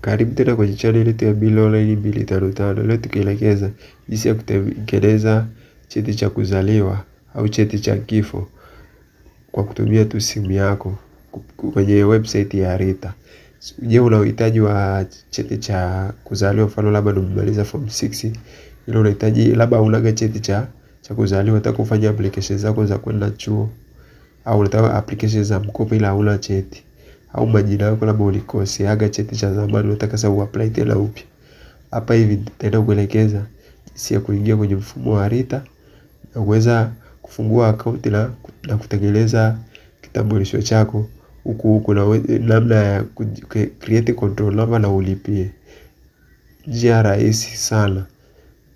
Karibu tena kwenye channel yetu ya Bill Online 255. Leo tukielekeza jinsi ya kutengeneza cheti cha kuzaliwa au cheti cha kifo kwa kutumia tu simu yako kwenye website ya RITA. Je, una uhitaji wa cheti cha kuzaliwa, mfano labda umemaliza form 6, ile unahitaji labda unaga cheti cha kuzaliwa, unataka kufanya application zako za kwenda chuo, au unataka application za mkopo ila huna cheti, au majina yako labda ulikoseaga cheti cha zamani unataka sasa uapply tena upya. Hapa hivi nitaenda kuelekeza jinsi ya kuingia kwenye mfumo wa RITA na kuweza kufungua account na kutengeneza kitambulisho chako huku na namna ya create control number na ulipie. Njia rahisi sana.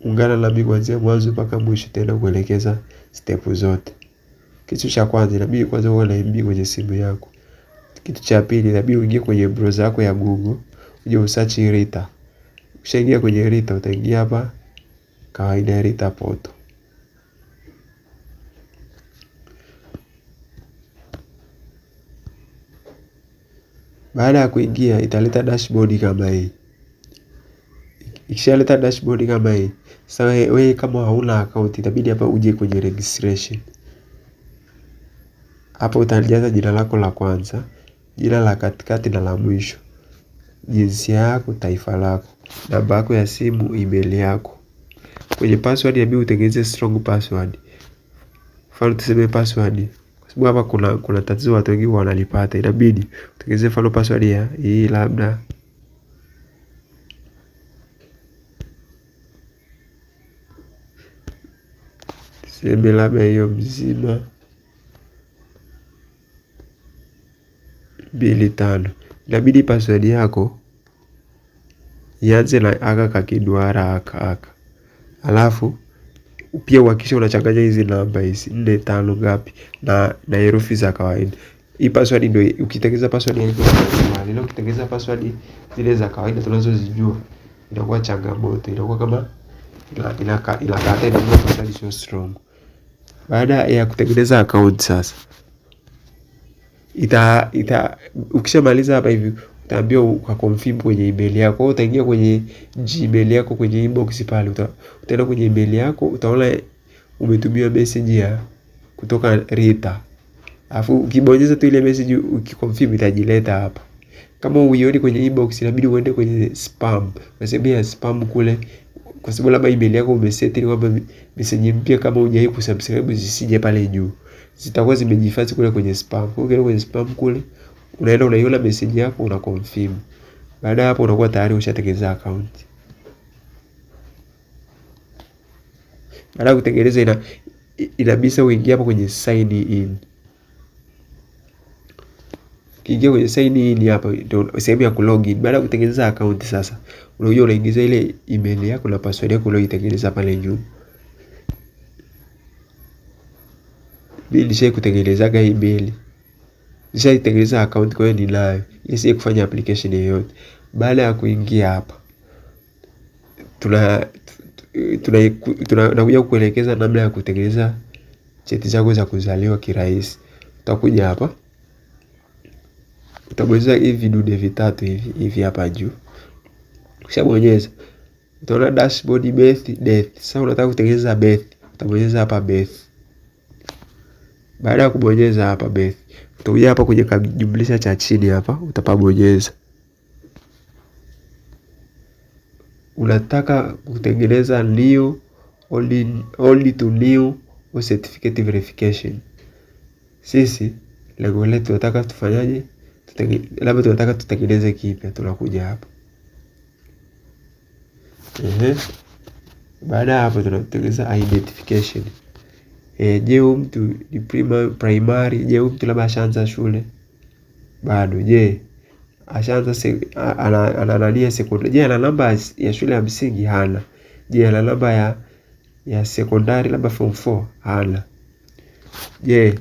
Ungana nami kuanzia mwanzo mpaka mwisho, tena kuelekeza step zote. Kitu cha kwanza inabidi kwanza uwe na MB kwenye simu yako. Kitu cha pili inabidi uingie kwenye browser yako ya Google, uje usearch RITA. Ukishaingia kwenye RITA utaingia hapa kawaida RITA portal. Baada ya kuingia italeta dashboard kama hii. Ikishaleta dashboard kama hii, sasa wewe kama hauna account itabidi hapa uje kwenye registration. Hapo utajaza jina lako la kwanza, jina la katikati na la mwisho, jinsia yako, taifa lako, namba yako ya simu, email yako. Kwenye password inabidi utengeneze strong password. Mfano tuseme password, kwa sababu hapa kuna tatizo watu wengi wanalipata, inabidi utengeneze mfano password ya hii labda tuseme labda hiyo mzima 25. Inabidi password yako ianze na aka kakiduara aka. Alafu pia uhakikishe unachanganya hizi namba hizi 4 5 ngapi na herufi za kawaida. Hii password ndio ukitengeneza password ya hivyo na ukitengeneza password zile za kawaida tunazozijua inakuwa changamoto, inakuwa kama inakata inakuwa password sio strong. Baada ya kutengeneza account sasa ukishamaliza hapa hivi utaambiwa ukaconfirm kwenye email yako. Utaingia kwenye Gmail yako, kwenye inbox pale utaenda kwenye email yako, utaona umetumiwa message ya kutoka RITA. Alafu ukibonyeza tu ile message ukiconfirm itajileta hapa. Kama uioni kwenye inbox inabidi uende kwenye spam. Unasema ya spam kule, kwa sababu labda email yako umeset ili kwamba message mpya kama hujai kusubscribe zisije pale juu, zitakuwa zimejihifadhi kule kwenye spam. Kwa hiyo kwenye spam kule unaenda unaiona message yako, una confirm. Baada ya hapo unakuwa tayari ushatengeneza account. Baada ya kutengeneza inabisa uingie hapo kwenye sign in. Ukiingia kwenye sign in hapa ndio sehemu ya kulogin. Baada ya kutengeneza account sasa unakuja unaingiza ile email yako na password yako uliyoitengeneza pale juu. Mimi nishaikutengenezaga email, nishaitengeneza account, kwa hiyo ninayo, ili kufanya application yoyote. Baada ya kuingia hapa tunakuja kuelekeza namna ya kutengeneza cheti chako za kuzaliwa kirahisi. Utakuja hapa, utabonyeza hivi vidude vitatu hivi hapa juu. Ukishabonyeza utaona dashboard, birth, death. Sasa unataka kutengeneza birth, utabonyeza hapa birth. Baada ya kubonyeza hapa birth, utakuja hapa kwenye kujumlisha cha chini hapa, utapabonyeza. Unataka kutengeneza new, only to new or certificate verification. Sisi lengo letu tunataka tufanyaje? Labda tunataka tutengeneze kipya, tunakuja hapa. Baada hapo tunatengeneza identification. Je, mtu ni primary? Je, mtu labda ashaanza shule? Bado. Je, ashaanza ananalia sekondari? Je, ana namba ya shule ya msingi? Hana. Je, ana namba ya sekondari labda form 4? Hana. Je,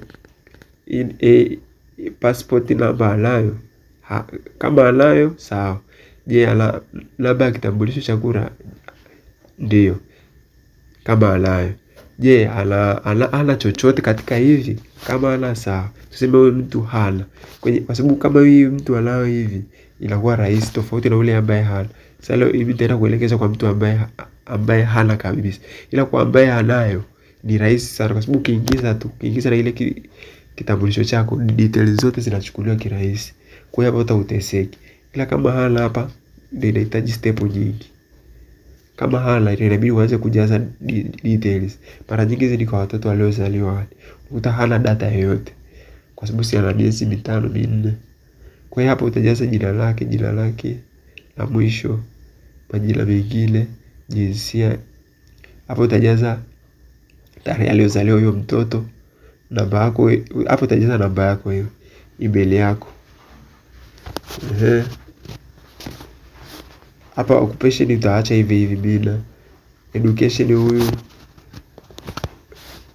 passport namba anayo? Kama anayo sawa. Je, ana namba ya kitambulisho cha kura? Ndio, kama anayo. Je, ana chochote katika hivi? Kama ana, sawa, tuseme huyu mtu hana. Kwa sababu kama huyu mtu anao hivi, inakuwa rahisi tofauti na ule ambaye hana. Sasa leo hivi nitaenda kuelekeza kwa mtu ambaye hana kabisa. Ila kwa ambaye anayo ni rahisi sana, kwa sababu ukiingiza na ile kitambulisho chako, details zote zinachukuliwa kirahisi. Kwa hiyo hapa uteseki. Ila kama hana, hapa ndio inahitaji step nyingi. Kama hana, inabidi uanze kujaza details. Mara nyingi hizi ni kwa watoto waliozaliwa, ukuta hana data yoyote, kwa sababu si ana miezi 5 4. Kwa hiyo hapo utajaza jina lake na mwisho majina mengine, jinsia. Hapo utajaza tarehe aliozaliwa huyo mtoto, namba yako. Hapo utajaza namba yako hiyo, email yako. Hapa occupation utaacha hivi bila. Education,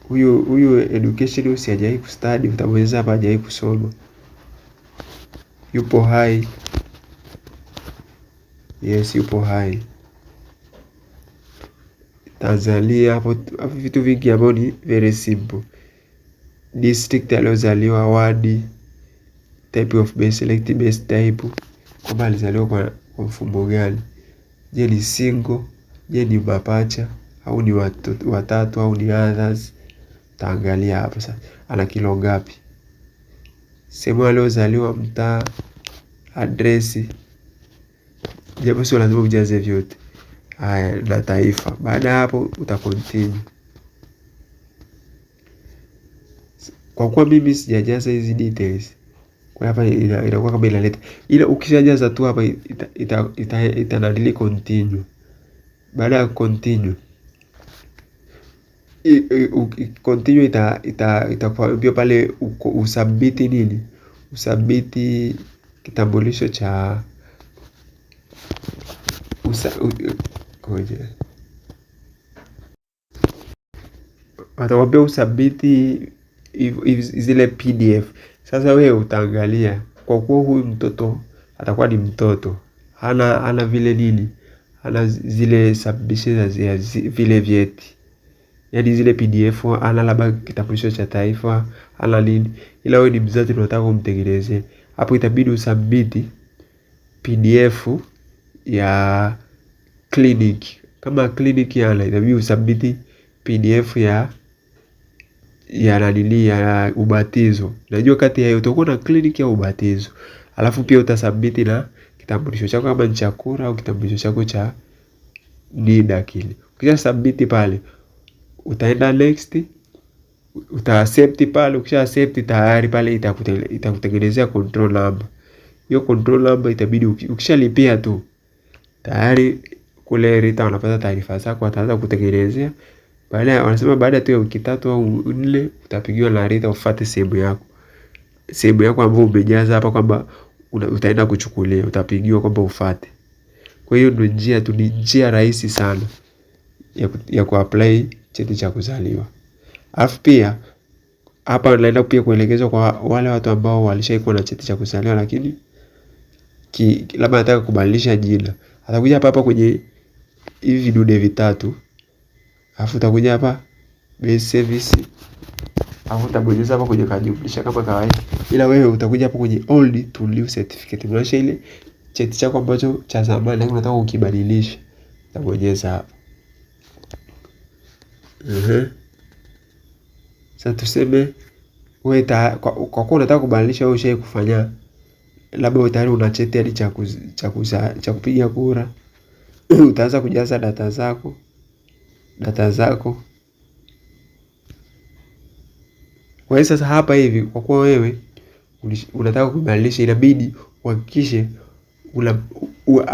huyu education usijai kustudy, utabonyeza hapa hajai kusoma. Yupo hai. Yes, yupo hai. Tanzania. Hapo vitu vingi ambavyo ni very simple. District aliozaliwa, ward, type of birth, select birth type, kwamba alizaliwa kwa mfumo gani. Je, ni single, je ni mapacha, au ni watatu, au ni others. Taangalia hapa sasa ana kilo ngapi, sehemu aliozaliwa, mtaa, address. Japo sio lazima ujaze vyote. Haya, na taifa. Baada hapo utacontinue. Kwa kuwa mimi sijajaza hizi details, kwa hapa inakuwa kama inaleta. Ila ukishajaza tu hapa itanadili continue. Baada ya continue, itakwambia pale usubmit nini? Usubmit kitambulisho cha watakwambia usubmit zile PDF. Sasa wewe utaangalia, kwa kuwa huyu mtoto atakuwa ni mtoto, hana vile nini, hana zile submission za vile vyeti, yaani zile PDF, hana labda kitambulisho cha taifa, hana nini. Ila wewe ni mzazi unataka kumtengenezea, hapo itabidi usubmit PDF ya clinic. Kama clinic yana, itabidi usubmit PDF ya nanili ya ubatizo. Najua kati ya utakuwa na clinic ya ubatizo. Alafu pia utasubmit na kitambulisho chako kama ni cha kura, au kitambulisho chako cha NIDA kile. Ukisha submit pale, utaenda next, accept pale. Ukisha accept tayari pale itakutengenezea control number. Hiyo control number itabidi ukishalipia tu tayari kule RITA wanapata taarifa zako, wataanza kutengenezea. Wanasema baada tu ya wiki 3 au 4 utapigiwa na RITA ufuate sehemu yako ambayo umejaza hapa kwamba utaenda kuchukulia, utapigiwa kwamba ufuate. Kwa hiyo ndio ni njia rahisi sana ya kuapply cheti cha kuzaliwa. Alafu pia hapa naenda pia kuelekezwa kwa wale watu ambao walishaikuwa na cheti cha kuzaliwa, lakini labda nataka kubadilisha jina. Atakuja hapa kwenye hivi vidude vitatu. Alafu utakuja hapa base service. Alafu utabonyeza hapa kwenye kujumlisha kama kawaida. Ila wewe utakuja hapa kwenye old to new certificate. Unaonyesha ile cheti chako ambacho cha zamani lakini unataka ukibadilisha. Utabonyeza hapa. Sasa tuseme wewe kwa kuwa unataka kubadilisha, wewe ushawahi kufanya, labda wewe tayari una cheti hadi cha kupiga kura. Utaanza kujaza data zako. Kwa hiyo sasa hapa hivi, kwa kuwa wewe unataka kubadilisha, inabidi uhakikishe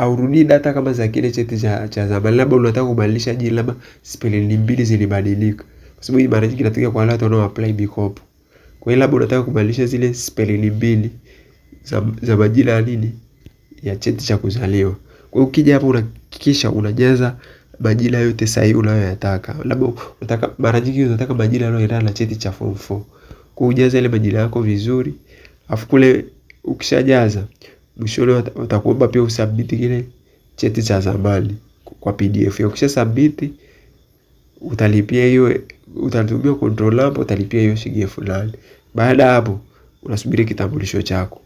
urudi data kama za kile cheti cha zamani. Labda unataka kubadilisha jina, labda spelling mbili zilibadilika, kwa sababu hii mara nyingi inatokea kwa wale watu wanao apply mikopo. Kwa hiyo labda unataka kubadilisha zile spelling mbili za majina ya nini, ya cheti cha kuzaliwa. Kwa hiyo ukija hapa unahakikisha unajaza majina yote sahihi unayoyataka. Labda unataka, mara nyingi unataka majina yanayoendana na cheti cha form 4. Kwa ujaza ile majina yako vizuri. Afu kule ukishajaza, mwishoni utakuomba pia usubmit kile cheti cha zamani kwa PDF. Ukisha submit utalipia hiyo utatumia control number, utalipia hiyo shilingi 8,000. Baada hapo unasubiri kitambulisho chako.